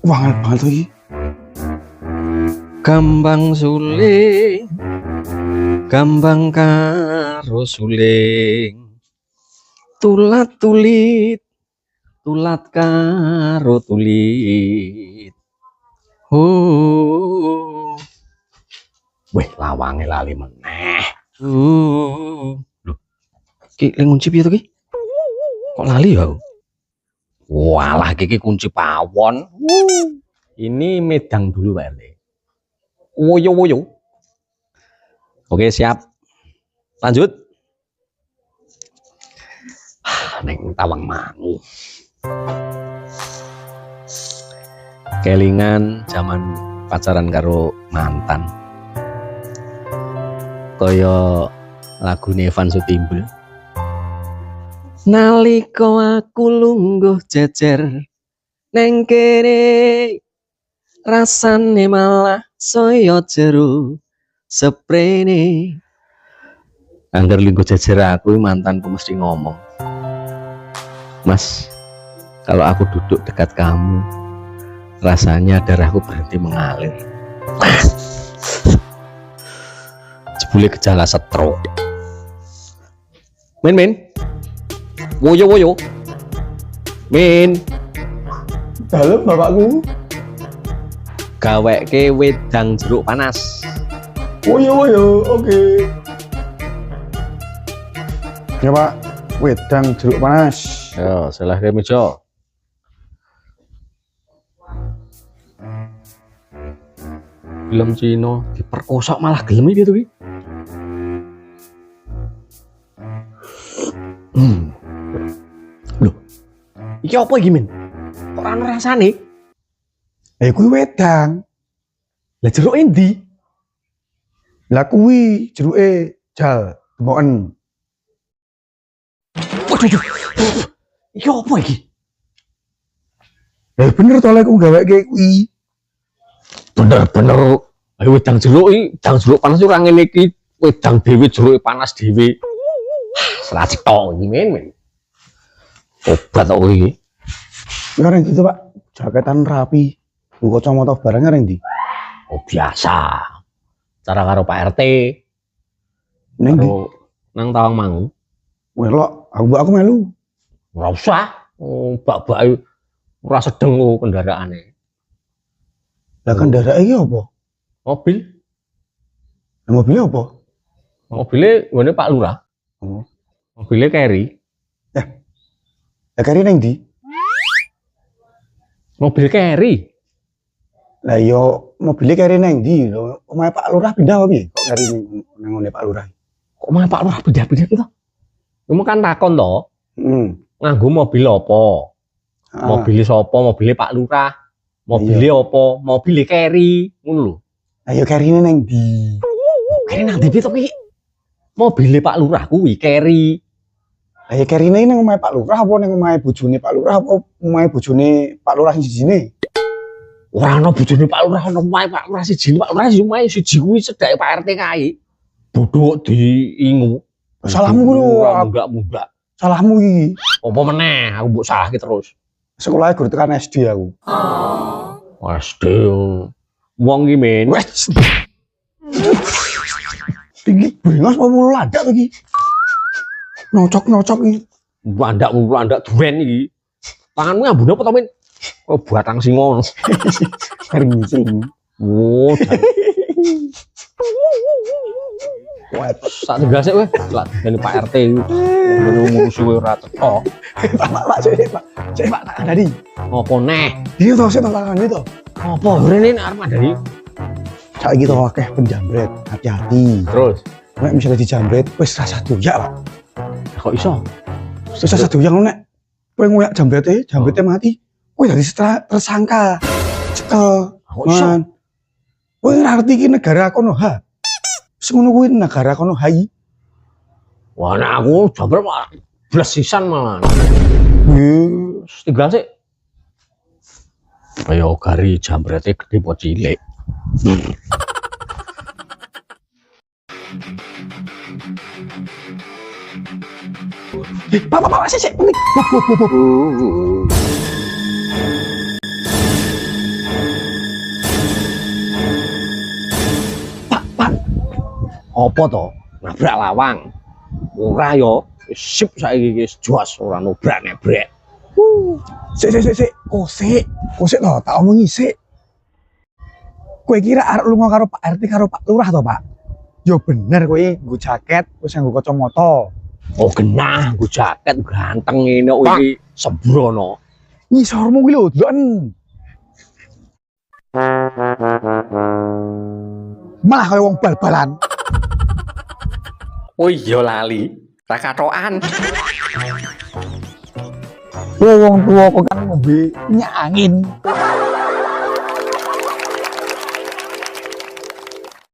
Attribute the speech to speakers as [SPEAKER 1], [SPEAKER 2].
[SPEAKER 1] Wangan banget lagi.
[SPEAKER 2] Gambang suling, gambang karo suling, tulat tulit, tulat karo tulit.
[SPEAKER 1] Weh, lawange lali meneh.
[SPEAKER 2] Loh, ki ngunci piye to ki? Kok lali ya?
[SPEAKER 1] Walah, iki kunci pawon. Ini medang dulu Pak RT. Woyo.
[SPEAKER 2] Oke, siap. Lanjut.
[SPEAKER 1] Neng tawang mangu.
[SPEAKER 2] Kelingan zaman pacaran karo mantan. Kaya lagune Evan Sutimbul. Nalika aku lungguh jejer neng kene rasane malah saya jeru sprene. Angger lungguh jejer aku mantanku mesti ngomong, Mas, kalau aku duduk dekat kamu rasanya darahku berhenti mengalir. Jebule gejala stroke. Min woyo Min
[SPEAKER 1] Dalam bapakku.
[SPEAKER 2] gaweke wedang jeruk panas.
[SPEAKER 1] Woyo, oke.
[SPEAKER 3] Ya Pak, wedang jeruk panas.
[SPEAKER 2] Yo, salah ke meja. Film Cina diperkosa malah gelem iki to ki. Loh, iki apa iki, Min? Kok ora ono rasane?
[SPEAKER 3] Kuwi wedang.
[SPEAKER 2] Lah jeruk endi?
[SPEAKER 3] Lah kuwi jeruke jal demoken.
[SPEAKER 2] Waduh. Iki apa iki?
[SPEAKER 3] Bener to lek aku gaweke kuwi.
[SPEAKER 2] Bener-bener ayo wedang jeruk iki, wedang jeruk panas ora ngene iki, wedang dhewe jeruk panas dhewe. Selacik tok iki, Min. Obat kok iki.
[SPEAKER 3] Ya reng gitu Pak, jaketan rapi. Buka kacamata barangnya reng ndi?
[SPEAKER 2] Oh biasa. Cara karo Pak RT,
[SPEAKER 3] Neng ndi?
[SPEAKER 2] karo nang Tawangmangu.
[SPEAKER 3] Welok, aku melu.
[SPEAKER 2] Ora usah. Bak-bak ora sedeng kok kendaraane.
[SPEAKER 3] Lah kendaraan iki apa?
[SPEAKER 2] Mobil,
[SPEAKER 3] Lah mobilnya apa?
[SPEAKER 2] mobilnya ngene Pak Lurah.
[SPEAKER 3] Oh.
[SPEAKER 2] Mobilnya carry.
[SPEAKER 3] Lah kari neng ndi?
[SPEAKER 2] Mobil carry.
[SPEAKER 3] Lah yo mobilnya kari neng ndi? Lho, omahe Pak Lurah pindah apa piye? Kok kari nang ngene Pak Lurah?
[SPEAKER 2] Kok malah Pak Lurah pindah-pindah gitu? Kamu kan takon toh, nganggo mobil apa? Mobilnya sapa? Mobilnya Pak Lurah. Mobilnya apa? Mobilnya carry. Ngono lho.
[SPEAKER 3] Lah yo karine neng ndi?
[SPEAKER 2] Carry nang ndi to ki? Mobilnya Pak Lurah kuwi carry.
[SPEAKER 3] Lah ya karine nang omahe Pak Lurah apa nang omahe bojone Pak Lurah apa omahe bojone Pak Lurah sing sijine?
[SPEAKER 2] Ora ana bojone Pak Lurah, ana omahe Pak Lurah siji. Pak Lurah siji omahe siji kuwi cedhake Pak RT kae. Bodho diingu.
[SPEAKER 3] Salahmu kuwi
[SPEAKER 2] Munggak.
[SPEAKER 3] salahmu iki.
[SPEAKER 2] Apa meneh aku mbok salahke terus.
[SPEAKER 3] Sekolahnya guru tekan SD aku.
[SPEAKER 2] SD. Wong iki men.
[SPEAKER 3] Wes. Tinggi bengos apa mulu ladak lagi. Nocok iki.
[SPEAKER 2] Landak duren iki. Tanganmu ambune apa to, Men? Oh, batang sing ngono.
[SPEAKER 3] Kerincing.
[SPEAKER 2] Oh,
[SPEAKER 3] Wah,
[SPEAKER 2] sak tegas sik weh. Lah dene Pak RT iki. Ngono ngurus kowe ora teko.
[SPEAKER 3] Pak, cek Pak tak ada di.
[SPEAKER 2] Apa neh?
[SPEAKER 3] Dia tau sih tantangan itu.
[SPEAKER 2] Apa rene nek arep mandari?
[SPEAKER 3] Saiki tau akeh penjambret, hati-hati.
[SPEAKER 2] Terus,
[SPEAKER 3] Nek misalnya dijambret, wis rasa doyak, Pak.
[SPEAKER 2] kok iso?
[SPEAKER 3] Wis rasa doyak nek kowe ngoyak jambretnya mati. Kowe dadi tersangka. Cekel.
[SPEAKER 2] Kok iso?
[SPEAKER 3] Man. Kowe ngerti iki negara kono ha. Wis ngono kuwi negara kono hai.
[SPEAKER 2] Wah, nek aku jambret malah blas sisan malah.
[SPEAKER 3] Wis
[SPEAKER 2] Tinggal sik. Ayo gari jambrete gede apa cilik.
[SPEAKER 3] Pak, sik.
[SPEAKER 2] Apa to? Nabrak lawang. Ora yo. Sip saiki wis jos ora nobrak-nebrek.
[SPEAKER 3] Sik. Kosek to, tak omongi sik. Kowe kira arep lunga karo Pak RT karo Pak Lurah to, Pak? Yo bener kowe nggo jaket, wis nggo kacamata.
[SPEAKER 2] Oh genah, nggo jaket ganteng ngene iki sembrono.
[SPEAKER 3] Ngisormu kuwi lho, deloken. Malah kaya wong bal-balan.
[SPEAKER 1] Oh iya lali. Tak katokan.
[SPEAKER 3] Wong tuwa kok kan ngombe angin.